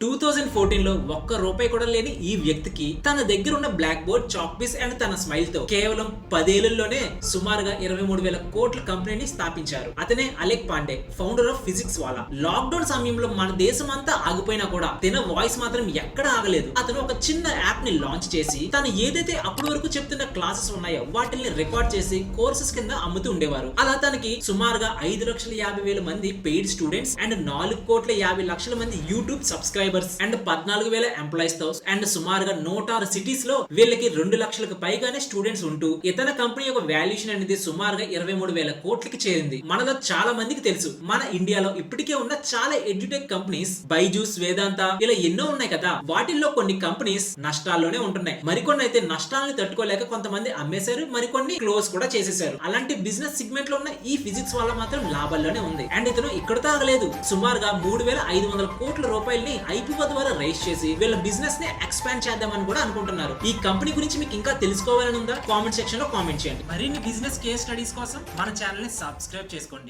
2014 లో ఒక్క రూపాయి కూడా లేని ఈ వ్యక్తికి తన దగ్గర ఉన్న black board, chalk piece and తన స్మైల్ తో కేవలం 10 ఏళ్లలోనే సుమారుగా 23,000 కోట్ల కంపెనీని స్థాపించారు. అతనే Alakh Pandey, founder of Physics Wallah. Lockdown సమయంలో మన దేశం అంతా ఆగిపోయినా కూడా తన వాయిస్ మాత్రం ఎక్కడ ఆగలేదు. అతను ఒక చిన్న యాప్ ని లాంచ్ చేసి తను ఏదైతే అప్పటి వరకు చెప్తున్న క్లాసెస్ ఉన్నాయో వాటిని రికార్డ్ చేసి కోర్సెస్ కింద అమ్ముతూ ఉండేవారు. అలా తనకి సుమారుగా 5,50,000 మంది పెయిడ్ స్టూడెంట్స్ అండ్ 4,50,00,000 మంది యూట్యూబ్ సబ్స్క్రైబర్స్ అండ్ 14,000 ఎంప్లాయీస్ తో అండ్ సుమారుగా 106 సిటీస్ లో వీళ్ళకి 2 లక్షలకు పైగానే స్టూడెంట్స్ ఉంటూ ఇతర కంపెనీ యొక్క వాల్యుయేషన్ అనేది సుమారుగా 23,000 కోట్లకి చేరింది. మనలో చాలా మందికి తెలుసు, మన ఇండియాలో ఇప్పటికే ఉన్న చాలా ఎడ్యుటెక్ కంపెనీస్ బైజూస్, వేదాంత ఇలా ఎన్నో ఉన్నాయి కదా. వాటిల్లో కొన్ని కంపెనీస్ నష్టాల్లోనే ఉంటున్నాయి. మరికొన్ని అయితే నష్టాలను తట్టుకోలేక కొంతమంది అమ్మేశారు, మరికొన్ని క్లోజ్ కూడా చేసేశారు. అలాంటి బిజినెస్ సెగ్మెంట్ లో ఉన్న ఈ ఫిజిక్స్ వల్ల మాత్రం లాభాల్లోనే ఉంది. అండ్ ఇతను ఇక్కడతో ఆగలేదు. సుమారుగా 3,500 కోట్ల రూపాయల్ని ఐపీఓ ద్వారా రైజ్ చేసి వీళ్ళ బిజినెస్ ని ఎక్స్పాండ్ చేద్దామని కూడా అనుకుంటున్నారు. ఈ కంపెనీ గురించి మీకు ఇంకా తెలుసుకోవాలని ఉందా? కామెంట్ సెక్షన్ లో కామెంట్ చేయండి. మరిన్ని బిజినెస్ కేస్ స్టడీస్ కోసం మన ఛానల్ ని సబ్స్క్రైబ్ చేసుకోండి.